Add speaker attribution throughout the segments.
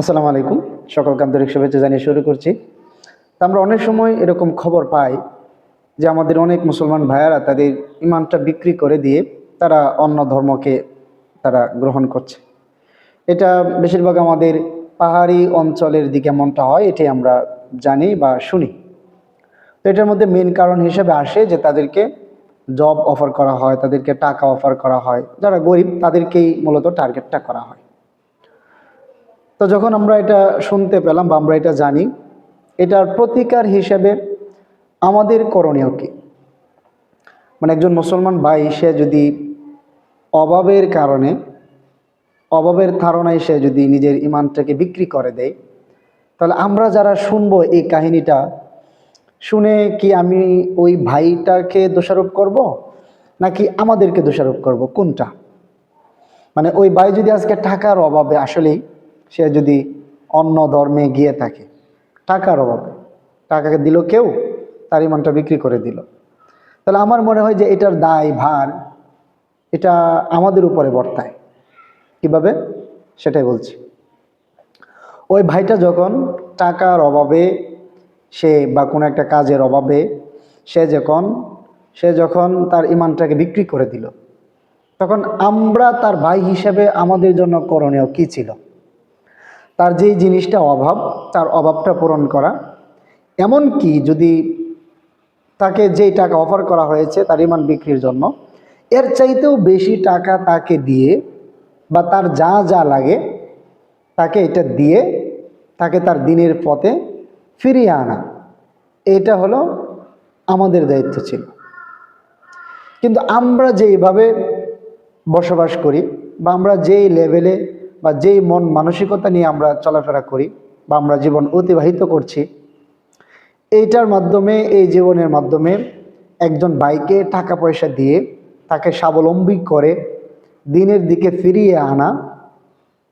Speaker 1: আসসালামু আলাইকুম। সকলকে আন্তরিক শুভেচ্ছা জানিয়ে শুরু করছি। তো আমরা অনেক সময় এরকম খবর পাই যে আমাদের অনেক মুসলমান ভাইয়ারা তাদের ইমানটা বিক্রি করে দিয়ে তারা অন্য ধর্মকে তারা গ্রহণ করছে। এটা বেশিরভাগ আমাদের পাহাড়ি অঞ্চলের দিকে এমনটা হয়, এটাই আমরা জানি বা শুনি। তো এটার মধ্যে মেন কারণ হিসেবে আসে যে তাদেরকে জব অফার করা হয়, তাদেরকে টাকা অফার করা হয়, যারা গরিব তাদেরকেই মূলত টার্গেটটা করা হয়। তো যখন আমরা এটা শুনতে পেলাম বা আমরা এটা জানি, এটার প্রতিকার হিসেবে আমাদের করণীয় কি? মানে একজন মুসলমান ভাই সে যদি অভাবের কারণে, অভাবের ধারণায় সে যদি নিজের ইমানটাকে বিক্রি করে দেয়, তাহলে আমরা যারা শুনবো এই কাহিনীটা শুনে কি আমি ওই ভাইটাকে দোষারোপ করব নাকি আমাদেরকে দোষারোপ করব, কোনটা? মানে ওই ভাই যদি আজকে টাকার অভাবে আসলেই সে যদি অন্য ধর্মে গিয়ে থাকে, টাকার অভাবে টাকাকে দিল কেউ, তার ইমানটা বিক্রি করে দিল, তাহলে আমার মনে হয় যে এটার দায় ভার এটা আমাদের উপরে বর্তায়। কিভাবে সেটাই বলছি। ওই ভাইটা যখন টাকার অভাবে সে বা কোনো একটা কাজের অভাবে সে যখন তার ইমানটাকে বিক্রি করে দিল, তখন আমরা তার ভাই হিসেবে আমাদের জন্য করণীয় কি ছিল? তার যেই জিনিসটা অভাব, তার অভাবটা পূরণ করা। এমন কি যদি তাকে যেই টাকা অফার করা হয়েছে তার ইমান বিক্রির জন্য, এর চাইতেও বেশি টাকা তাকে দিয়ে বা তার যা যা লাগে তাকে এটা দিয়ে তাকে তার দিনের পথে ফিরিয়ে আনা, এটা হলো আমাদের দায়িত্ব ছিল। কিন্তু আমরা যেইভাবে বসবাস করি বা আমরা যেই লেভেলে বা যেই মন মানসিকতা নিয়ে আমরা চলাফেরা করি বা আমরা জীবন অতিবাহিত করছি, এইটার মাধ্যমে, এই জীবনের মাধ্যমে একজন ভাইকে টাকা পয়সা দিয়ে তাকে স্বাবলম্বী করে দিনের দিকে ফিরিয়ে আনা,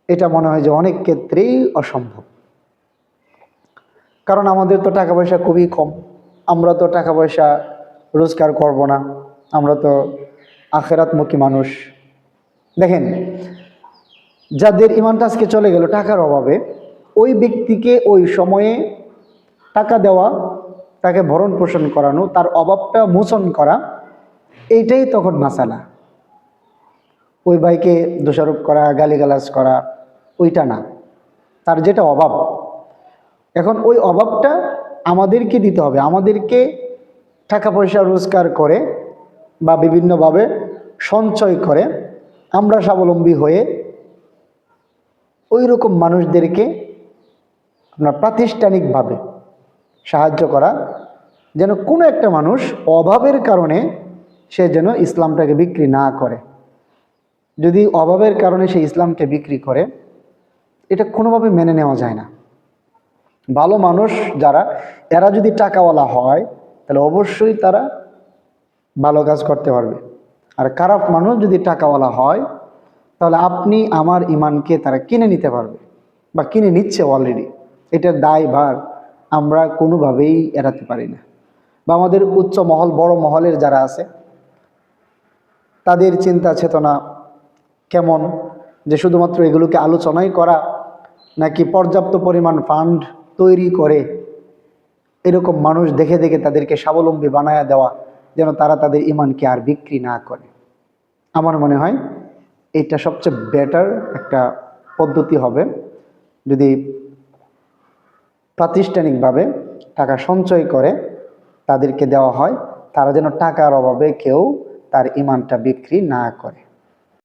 Speaker 1: এটা মনে হয় যে অনেক ক্ষেত্রেই অসম্ভব। কারণ আমাদের তো টাকা পয়সা খুবই কম, আমরা তো টাকা পয়সা রোজগার করব না, আমরা তো আখেরাতমুখী মানুষ। দেখেন, যাদের ইমানটা আজকে চলে গেল টাকার অভাবে, ওই ব্যক্তিকে ওই সময়ে টাকা দেওয়া, তাকে ভরণ পোষণ করানো, তার অভাবটা মোচন করা, এইটাই তখন মাসালা। ওই ভাইকে দোষারোপ করা, গালিগালাজ করা, ওইটা না। তার যেটা অভাব, এখন ওই অভাবটা আমাদেরকে দিতে হবে। আমাদেরকে টাকা পয়সা রোজগার করে বা বিভিন্নভাবে সঞ্চয় করে আমরা স্বাবলম্বী হয়ে ওই রকম মানুষদেরকে আপনার প্রাতিষ্ঠানিকভাবে সাহায্য করা, যেন কোনো একটা মানুষ অভাবের কারণে সে যেন ইসলামটাকে বিক্রি না করে। যদি অভাবের কারণে সে ইসলামকে বিক্রি করে, এটা কোনোভাবে মেনে নেওয়া যায় না। ভালো মানুষ যারা, এরা যদি টাকাওয়ালা হয় তাহলে অবশ্যই তারা ভালো কাজ করতে পারবে। আর খারাপ মানুষ যদি টাকাওয়ালা হয় তাহলে আপনি আমার ইমানকে তারা কিনে নিতে পারবে বা কিনে নিচ্ছে অলরেডি। এটার দায় ভার আমরা কোনোভাবেই এড়াতে পারি না। বা আমাদের উচ্চ মহল, বড় মহলের যারা আছে, তাদের চিন্তা চেতনা কেমন, যে শুধুমাত্র এগুলোকে আলোচনাই করা, নাকি পর্যাপ্ত পরিমাণ ফান্ড তৈরি করে এরকম মানুষ দেখে দেখে তাদেরকে স্বাবলম্বী বানায়া দেওয়া, যেন তারা তাদের ইমানকে আর বিক্রি না করে। আমার মনে হয় এটা সবচেয়ে বেটার একটা পদ্ধতি হবে, যদি প্রাতিষ্ঠানিকভাবে টাকা সঞ্চয় করে তাদেরকে দেওয়া হয়, তারা যেন টাকার অভাবে কেউ তার ইমানটা বিক্রি না করে।